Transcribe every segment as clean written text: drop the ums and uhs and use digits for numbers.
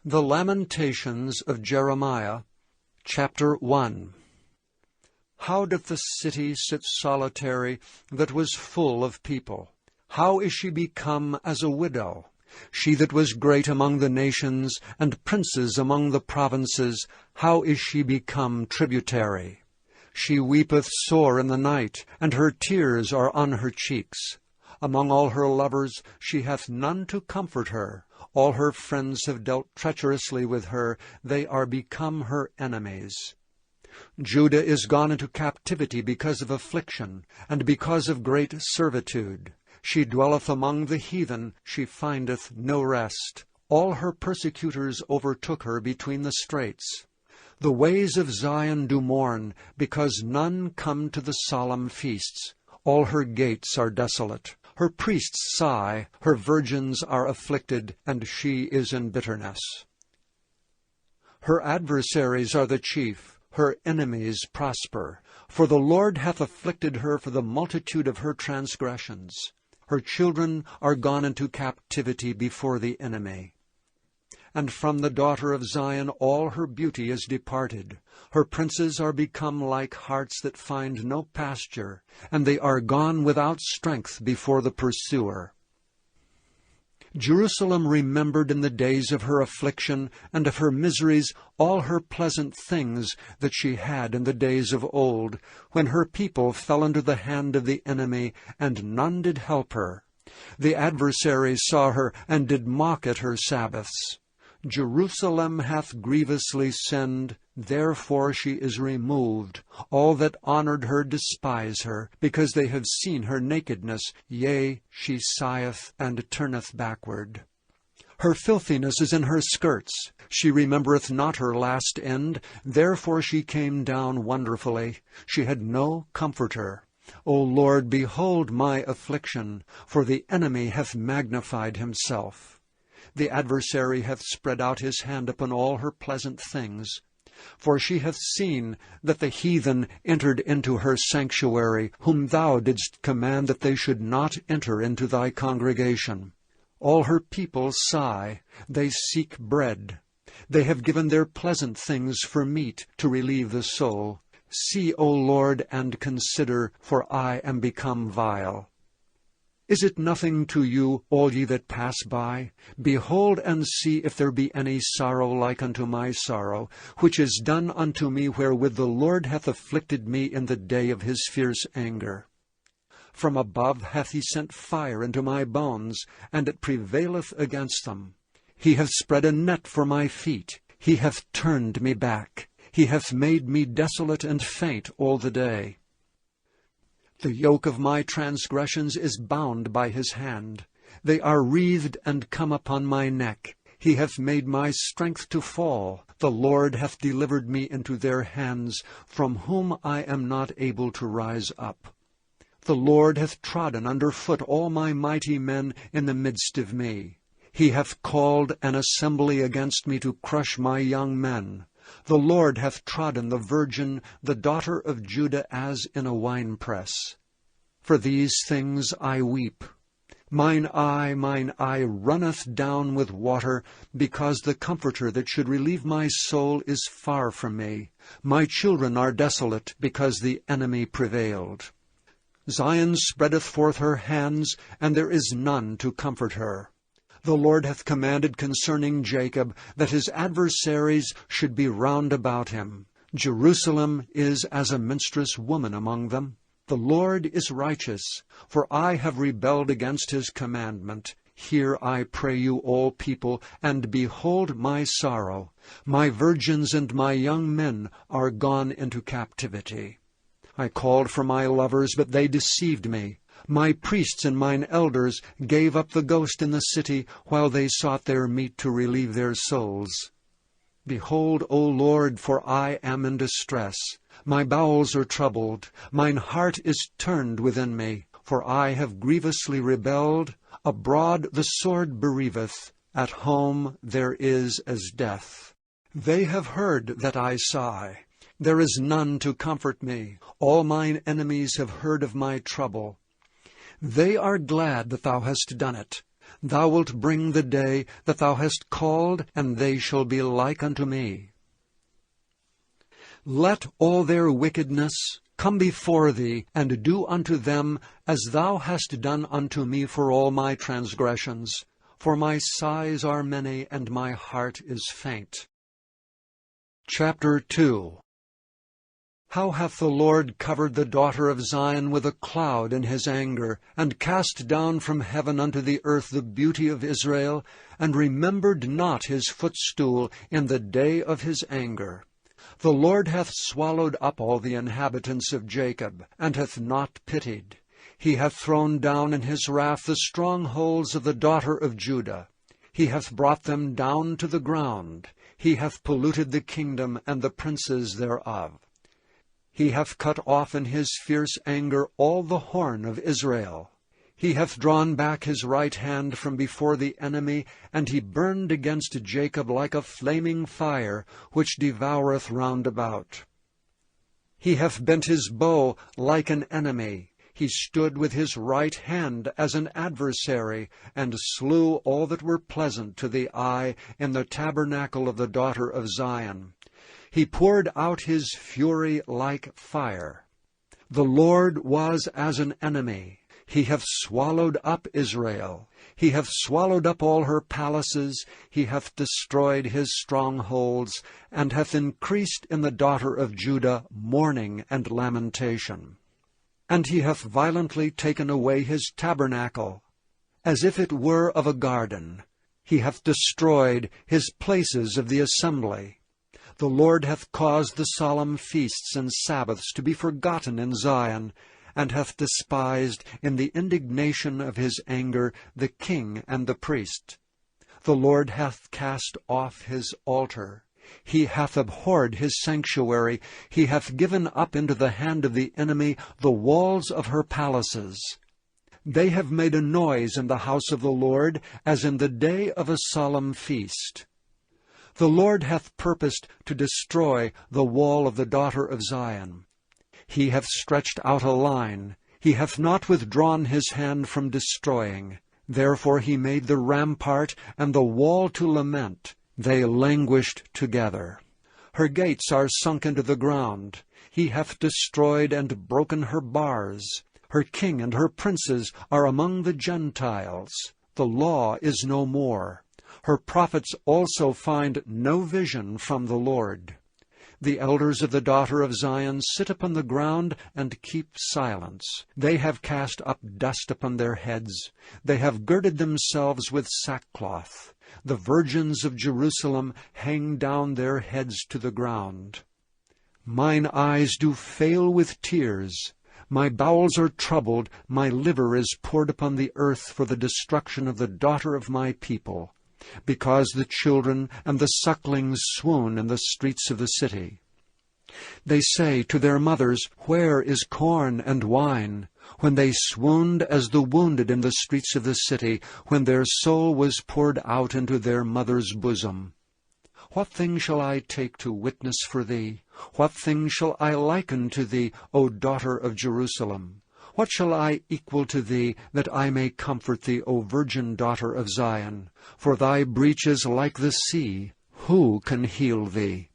The Lamentations of Jeremiah, chapter 1. How doth the city sit solitary that was full of people? How is she become as a widow? She that was great among the nations, and princes among the provinces, how is she become tributary? She weepeth sore in the night, and her tears are on her cheeks. Among all her lovers she hath none to comfort her. All her friends have dealt treacherously with her. They are become her enemies. Judah is gone into captivity because of affliction, and because of great servitude. She dwelleth among the heathen, she findeth no rest. All her persecutors overtook her between the straits. The ways of Zion do mourn, because none come to the solemn feasts. All her gates are desolate. Her priests sigh, her virgins are afflicted, and she is in bitterness. Her adversaries are the chief, her enemies prosper. For the Lord hath afflicted her for the multitude of her transgressions. Her children are gone into captivity before the enemy. And from the daughter of Zion all her beauty is departed. Her princes are become like harts that find no pasture, and they are gone without strength before the pursuer. Jerusalem remembered in the days of her affliction and of her miseries all her pleasant things that she had in the days of old, when her people fell under the hand of the enemy, and none did help her. The adversaries saw her, and did mock at her Sabbaths. Jerusalem hath grievously sinned, therefore she is removed. All that honored her despise her, because they have seen her nakedness. Yea, she sigheth and turneth backward. Her filthiness is in her skirts. She remembereth not her last end, therefore she came down wonderfully. She had no comforter. O Lord, behold my affliction, for the enemy hath magnified himself. The adversary hath spread out his hand upon all her pleasant things. For she hath seen that the heathen entered into her sanctuary, whom thou didst command that they should not enter into thy congregation. All her people sigh, they seek bread. They have given their pleasant things for meat to relieve the soul. See, O Lord, and consider, for I am become vile. Is it nothing to you, all ye that pass by? Behold and see if there be any sorrow like unto my sorrow, which is done unto me wherewith the Lord hath afflicted me in the day of his fierce anger. From above hath he sent fire into my bones, and it prevaileth against them. He hath spread a net for my feet. He hath turned me back. He hath made me desolate and faint all the day. The yoke of my transgressions is bound by his hand. They are wreathed and come upon my neck. He hath made my strength to fall. The Lord hath delivered me into their hands, from whom I am not able to rise up. The Lord hath trodden under foot all my mighty men in the midst of me. He hath called an assembly against me to crush my young men. The Lord hath trodden the virgin, the daughter of Judah, as in a winepress. For these things I weep. Mine eye runneth down with water, because the Comforter that should relieve my soul is far from me. My children are desolate, because the enemy prevailed. Zion spreadeth forth her hands, and there is none to comfort her. The Lord hath commanded concerning Jacob, that his adversaries should be round about him. Jerusalem is as a minstrous woman among them. The Lord is righteous, for I have rebelled against his commandment. Hear, I pray you, all people, and behold my sorrow. My virgins and my young men are gone into captivity. I called for my lovers, but they deceived me. My priests and mine elders gave up the ghost in the city, while they sought their meat to relieve their souls. Behold, O Lord, for I am in distress. My bowels are troubled. Mine heart is turned within me. For I have grievously rebelled. Abroad the sword bereaveth. At home there is as death. They have heard that I sigh. There is none to comfort me. All mine enemies have heard of my trouble. They are glad that thou hast done it. Thou wilt bring the day that thou hast called, and they shall be like unto me. Let all their wickedness come before thee, and do unto them as thou hast done unto me for all my transgressions. For my sighs are many, and my heart is faint. Chapter 2. How hath the Lord covered the daughter of Zion with a cloud in his anger, and cast down from heaven unto the earth the beauty of Israel, and remembered not his footstool in the day of his anger. The Lord hath swallowed up all the inhabitants of Jacob, and hath not pitied. He hath thrown down in his wrath the strongholds of the daughter of Judah. He hath brought them down to the ground. He hath polluted the kingdom and the princes thereof. He hath cut off in his fierce anger all the horn of Israel. He hath drawn back his right hand from before the enemy, and he burned against Jacob like a flaming fire, which devoureth round about. He hath bent his bow like an enemy. He stood with his right hand as an adversary, and slew all that were pleasant to the eye in the tabernacle of the daughter of Zion. He poured out his fury like fire. The Lord was as an enemy. He hath swallowed up Israel. He hath swallowed up all her palaces. He hath destroyed his strongholds, and hath increased in the daughter of Judah mourning and lamentation. And he hath violently taken away his tabernacle, as if it were of a garden. He hath destroyed his places of the assembly. The Lord hath caused the solemn feasts and Sabbaths to be forgotten in Zion, and hath despised in the indignation of his anger the king and the priest. The Lord hath cast off his altar. He hath abhorred his sanctuary. He hath given up into the hand of the enemy the walls of her palaces. They have made a noise in the house of the Lord, as in the day of a solemn feast. The Lord hath purposed to destroy the wall of the daughter of Zion. He hath stretched out a line. He hath not withdrawn his hand from destroying. Therefore he made the rampart and the wall to lament. They languished together. Her gates are sunk into the ground. He hath destroyed and broken her bars. Her king and her princes are among the Gentiles. The law is no more. Her prophets also find no vision from the Lord. The elders of the daughter of Zion sit upon the ground and keep silence. They have cast up dust upon their heads. They have girded themselves with sackcloth. The virgins of Jerusalem hang down their heads to the ground. Mine eyes do fail with tears. My bowels are troubled. My liver is poured upon the earth for the destruction of the daughter of my people, because the children and the sucklings swoon in the streets of the city. They say to their mothers, Where is corn and wine? When they swooned as the wounded in the streets of the city, when their soul was poured out into their mother's bosom. What thing shall I take to witness for thee? What thing shall I liken to thee, O daughter of Jerusalem? What shall I equal to thee, that I may comfort thee, O virgin daughter of Zion? For thy breach is like the sea. Who can heal thee?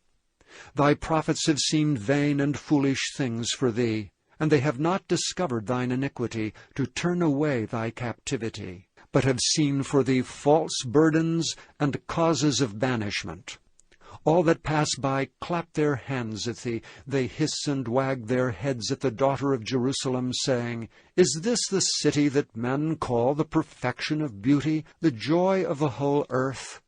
Thy prophets have seen vain and foolish things for thee, and they have not discovered thine iniquity, to turn away thy captivity, but have seen for thee false burdens and causes of banishment. All that pass by clap their hands at thee. They hiss and wag their heads at the daughter of Jerusalem, saying, Is this the city that men call the perfection of beauty, the joy of the whole earth?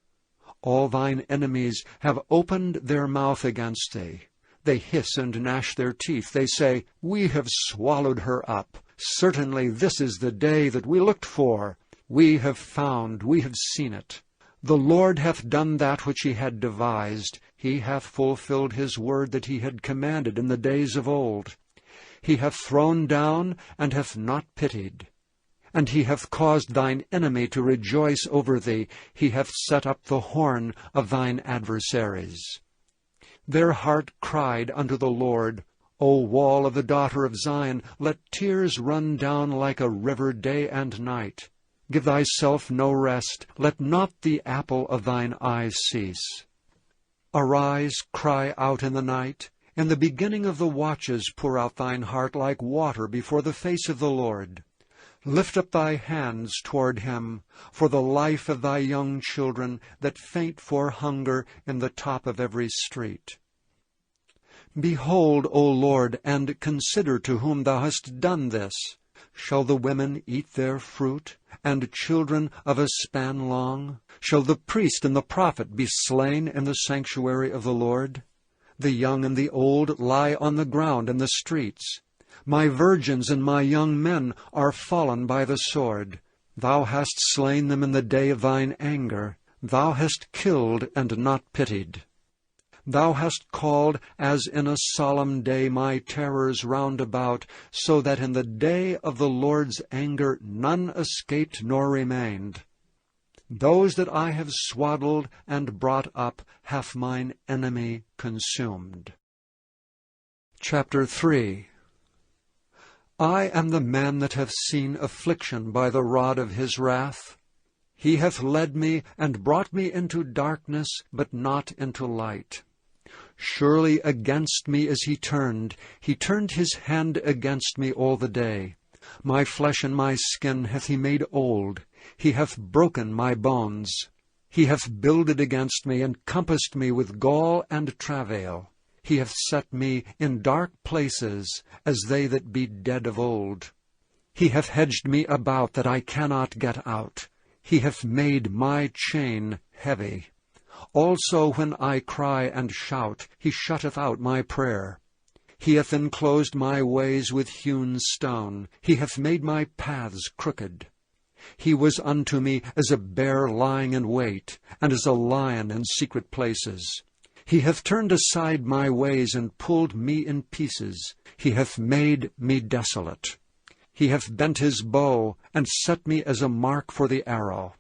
All thine enemies have opened their mouth against thee. They hiss and gnash their teeth. They say, We have swallowed her up. Certainly this is the day that we looked for. We have found, we have seen it. The Lord hath done that which he had devised. He hath fulfilled his word that he had commanded in the days of old. He hath thrown down, and hath not pitied. And he hath caused thine enemy to rejoice over thee. He hath set up the horn of thine adversaries. Their heart cried unto the Lord, O wall of the daughter of Zion, let tears run down like a river day and night. Give thyself no rest. Let not the apple of thine eyes cease. Arise, cry out in the night. In the beginning of the watches pour out thine heart like water before the face of the Lord. Lift up thy hands toward him, for the life of thy young children that faint for hunger in the top of every street. Behold, O Lord, and consider to whom thou hast done this. Shall the women eat their fruit, and children of a span long? Shall the priest and the prophet be slain in the sanctuary of the Lord? The young and the old lie on the ground in the streets. My virgins and my young men are fallen by the sword. Thou hast slain them in the day of thine anger. Thou hast killed and not pitied. Thou hast called as in a solemn day my terrors round about, so that in the day of the Lord's anger none escaped nor remained. Those that I have swaddled and brought up hath mine enemy consumed. Chapter 3. I am the man that hath seen affliction by the rod of his wrath. He hath led me and brought me into darkness, but not into light. Surely against me is he turned his hand against me all the day. My flesh and my skin hath he made old. He hath broken my bones. He hath builded against me, and compassed me with gall and travail. He hath set me in dark places, as they that be dead of old. He hath hedged me about, that I cannot get out. He hath made my chain heavy. Also when I cry and shout, he shutteth out my prayer. He hath enclosed my ways with hewn stone. He hath made my paths crooked. He was unto me as a bear lying in wait, and as a lion in secret places. He hath turned aside my ways, and pulled me in pieces. He hath made me desolate. He hath bent his bow, and set me as a mark for the arrow.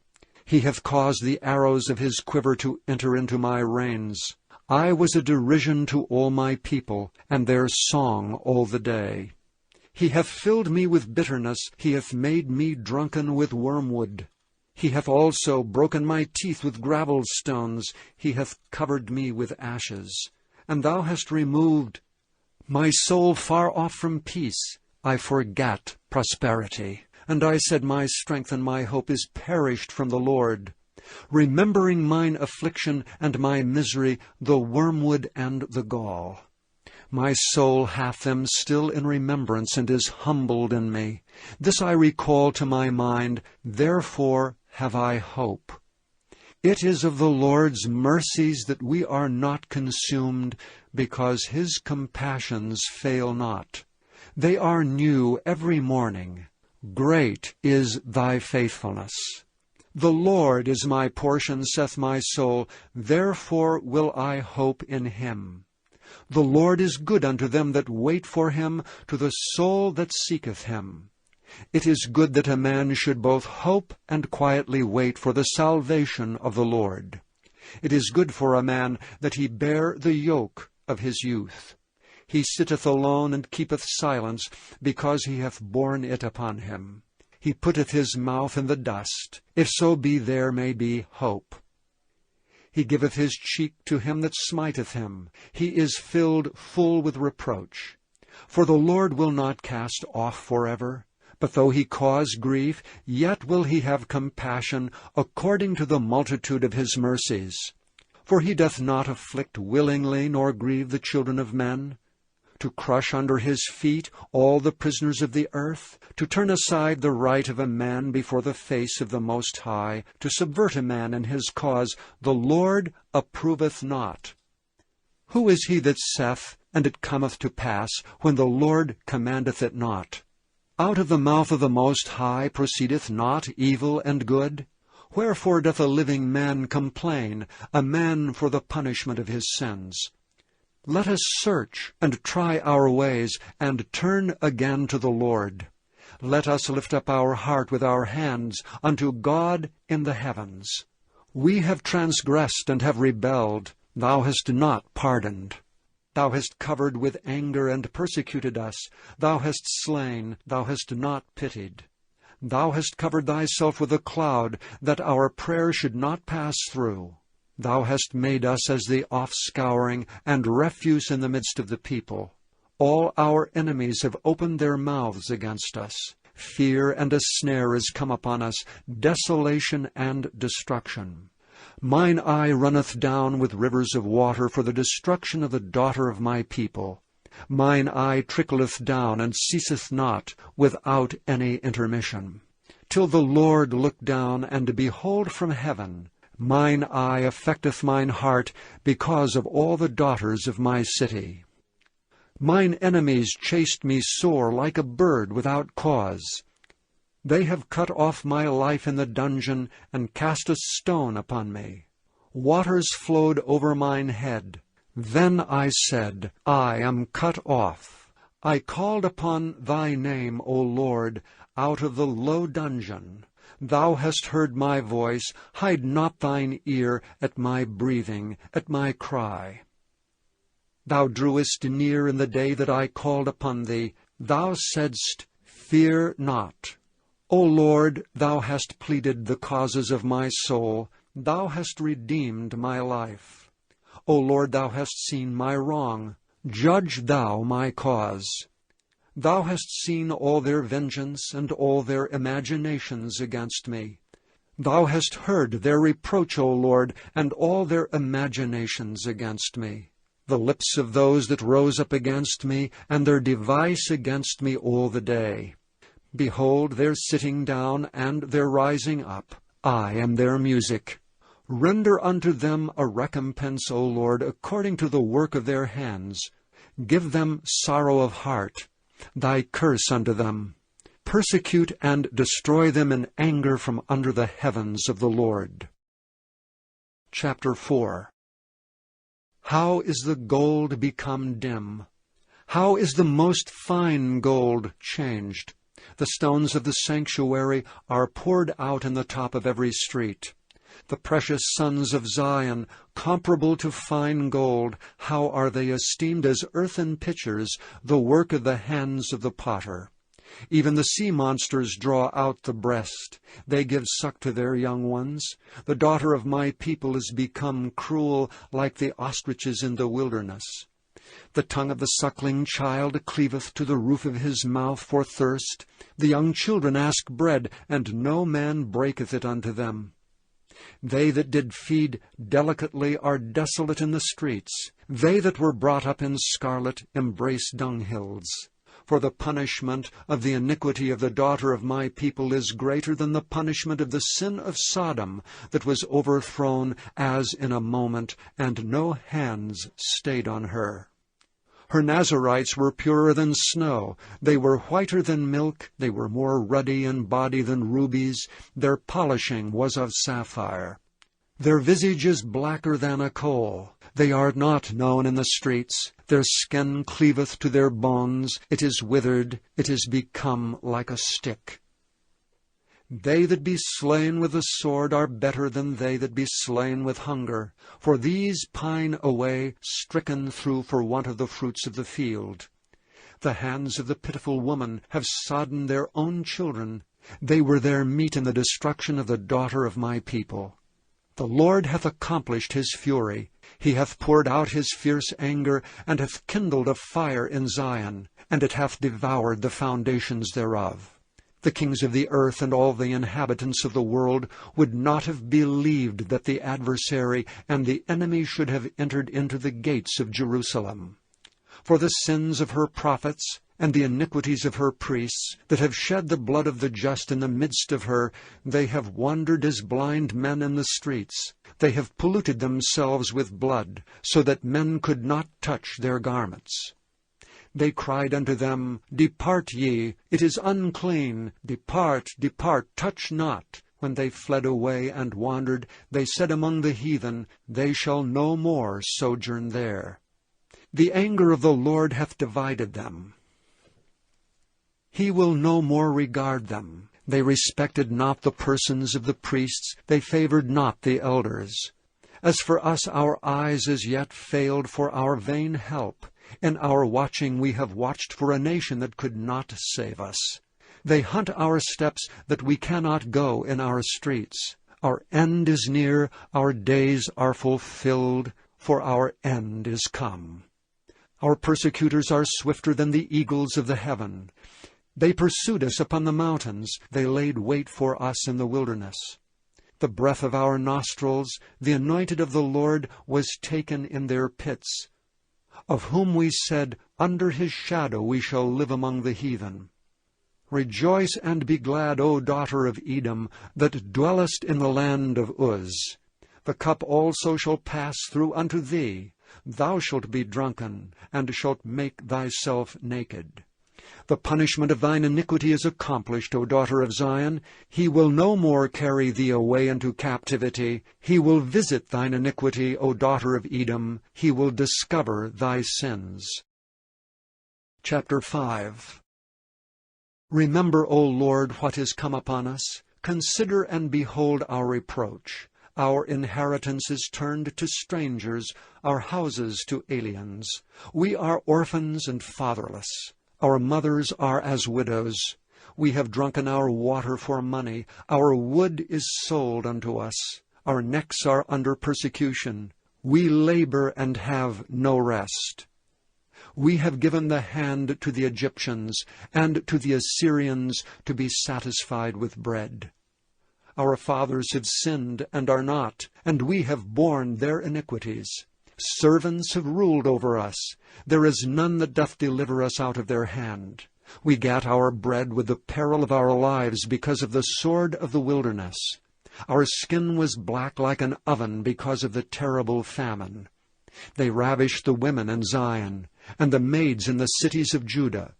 He hath caused the arrows of his quiver to enter into my reins. I was a derision to all my people, and their song all the day. He hath filled me with bitterness. He hath made me drunken with wormwood. He hath also broken my teeth with gravel stones. He hath covered me with ashes. And thou hast removed my soul far off from peace. I forgat prosperity. And I said, my strength and my hope is perished from the Lord. Remembering mine affliction and my misery, the wormwood and the gall. My soul hath them still in remembrance, and is humbled in me. This I recall to my mind, therefore have I hope. It is of the Lord's mercies that we are not consumed, because his compassions fail not. They are new every morning. Great is thy faithfulness. The Lord is my portion, saith my soul, therefore will I hope in him. The Lord is good unto them that wait for him, to the soul that seeketh him. It is good that a man should both hope and quietly wait for the salvation of the Lord. It is good for a man that he bear the yoke of his youth. He sitteth alone and keepeth silence, because he hath borne it upon him. He putteth his mouth in the dust, if so be there may be hope. He giveth his cheek to him that smiteth him. He is filled full with reproach. For the Lord will not cast off forever. But though he cause grief, yet will he have compassion, according to the multitude of his mercies. For he doth not afflict willingly, nor grieve the children of men. To crush under his feet all the prisoners of the earth, to turn aside the right of a man before the face of the Most High, to subvert a man in his cause, the Lord approveth not. Who is he that saith, and it cometh to pass, when the Lord commandeth it not? Out of the mouth of the Most High proceedeth not evil and good? Wherefore doth a living man complain, a man for the punishment of his sins? Let us search and try our ways, and turn again to the Lord. Let us lift up our heart with our hands unto God in the heavens. We have transgressed and have rebelled. Thou hast not pardoned. Thou hast covered with anger and persecuted us. Thou hast slain. Thou hast not pitied. Thou hast covered thyself with a cloud, that our prayer should not pass through. Thou hast made us as the offscouring and refuse in the midst of the people. All our enemies have opened their mouths against us. Fear and a snare is come upon us, desolation and destruction. Mine eye runneth down with rivers of water for the destruction of the daughter of my people. Mine eye trickleth down, and ceaseth not, without any intermission. Till the Lord look down, and behold from heaven. Mine eye affecteth mine heart, because of all the daughters of my city. Mine enemies chased me sore like a bird without cause. They have cut off my life in the dungeon, and cast a stone upon me. Waters flowed over mine head. Then I said, I am cut off. I called upon thy name, O Lord, out of the low dungeon. Thou hast heard my voice. Hide not thine ear at my breathing, at my cry. Thou drewest near in the day that I called upon thee. Thou saidst, Fear not. O Lord, thou hast pleaded the causes of my soul. Thou hast redeemed my life. O Lord, thou hast seen my wrong. Judge thou my cause. Thou hast seen all their vengeance and all their imaginations against me. Thou hast heard their reproach, O Lord, and all their imaginations against me. The lips of those that rose up against me, and their device against me all the day. Behold, their sitting down and their rising up. I am their music. Render unto them a recompense, O Lord, according to the work of their hands. Give them sorrow of heart, thy curse unto them. Persecute and destroy them in anger from under the heavens of the Lord. Chapter 4. How is the gold become dim? How is the most fine gold changed? The stones of the sanctuary are poured out in the top of every street. The precious sons of Zion, comparable to fine gold, how are they esteemed as earthen pitchers, the work of the hands of the potter. Even the sea monsters draw out the breast. They give suck to their young ones. The daughter of my people is become cruel, like the ostriches in the wilderness. The tongue of the suckling child cleaveth to the roof of his mouth for thirst. The young children ask bread, and no man breaketh it unto them. They that did feed delicately are desolate in the streets. They that were brought up in scarlet embrace dunghills. For the punishment of the iniquity of the daughter of my people is greater than the punishment of the sin of Sodom, that was overthrown as in a moment, and no hands stayed on her. Her Nazarites were purer than snow. They were whiter than milk. They were more ruddy in body than rubies. Their polishing was of sapphire. Their visage is blacker than a coal. They are not known in the streets. Their skin cleaveth to their bones. It is withered. It is become like a stick. They that be slain with the sword are better than they that be slain with hunger. For these pine away, stricken through for want of the fruits of the field. The hands of the pitiful woman have sodden their own children. They were their meat in the destruction of the daughter of my people. The Lord hath accomplished his fury. He hath poured out his fierce anger, and hath kindled a fire in Zion, and it hath devoured the foundations thereof. The kings of the earth and all the inhabitants of the world would not have believed that the adversary and the enemy should have entered into the gates of Jerusalem. For the sins of her prophets and the iniquities of her priests, that have shed the blood of the just in the midst of her, they have wandered as blind men in the streets. They have polluted themselves with blood, so that men could not touch their garments. They cried unto them, Depart ye, it is unclean. Depart, depart, touch not. When they fled away and wandered, they said among the heathen, They shall no more sojourn there. The anger of the Lord hath divided them. He will no more regard them. They respected not the persons of the priests. They favored not the elders. As for us, our eyes as yet failed for our vain help. In our watching we have watched for a nation that could not save us. They hunt our steps that we cannot go in our streets. Our end is near, our days are fulfilled, for our end is come. Our persecutors are swifter than the eagles of the heaven. They pursued us upon the mountains. They laid wait for us in the wilderness. The breath of our nostrils, the anointed of the Lord, was taken in their pits, of whom we said, Under his shadow we shall live among the heathen. Rejoice and be glad, O daughter of Edom, that dwellest in the land of Uz. The cup also shall pass through unto thee. Thou shalt be drunken, and shalt make thyself naked. The punishment of thine iniquity is accomplished, O daughter of Zion. He will no more carry thee away into captivity. He will visit thine iniquity, O daughter of Edom. He will discover thy sins. Chapter 5. Remember, O Lord, what is come upon us. Consider and behold our reproach. Our inheritance is turned to strangers, our houses to aliens. We are orphans and fatherless. Our mothers are as widows. We have drunken our water for money. Our wood is sold unto us. Our necks are under persecution. We labor and have no rest. We have given the hand to the Egyptians, and to the Assyrians to be satisfied with bread. Our fathers have sinned and are not, and we have borne their iniquities. Servants have ruled over us. There is none that doth deliver us out of their hand. We gat our bread with the peril of our lives because of the sword of the wilderness. Our skin was black like an oven because of the terrible famine. They ravished the women in Zion, and the maids in the cities of Judah.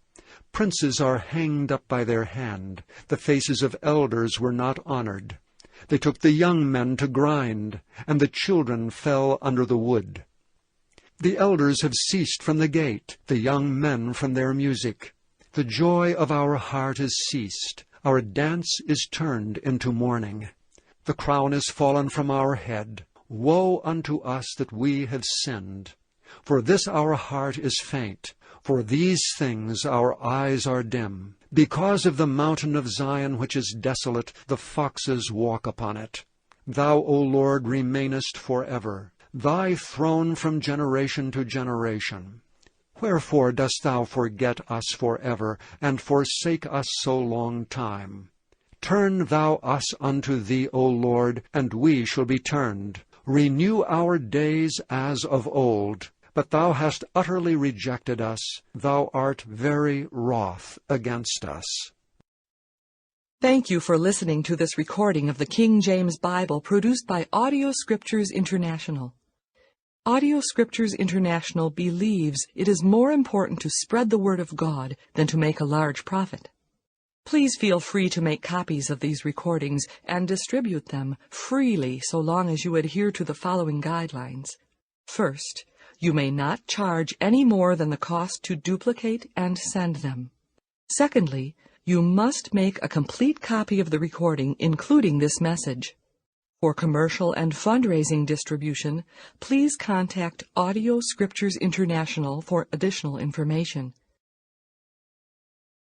Princes are hanged up by their hand. The faces of elders were not honored. They took the young men to grind, and the children fell under the wood. The elders have ceased from the gate, the young men from their music. The joy of our heart is ceased. Our dance is turned into mourning. The crown is fallen from our head. Woe unto us that we have sinned! For this our heart is faint. For these things our eyes are dim. Because of the mountain of Zion which is desolate, the foxes walk upon it. Thou, O Lord, remainest forever, thy throne from generation to generation. Wherefore dost thou forget us forever, and forsake us so long time? Turn thou us unto thee, O Lord, and we shall be turned. Renew our days as of old. But thou hast utterly rejected us. Thou art very wroth against us. Thank you for listening to this recording of the King James Bible produced by Audio Scriptures International. Audio Scriptures International believes it is more important to spread the Word of God than to make a large profit. Please feel free to make copies of these recordings and distribute them freely so long as you adhere to the following guidelines. First, you may not charge any more than the cost to duplicate and send them. Secondly, you must make a complete copy of the recording, including this message. For commercial and fundraising distribution, please contact Audio Scriptures International for additional information.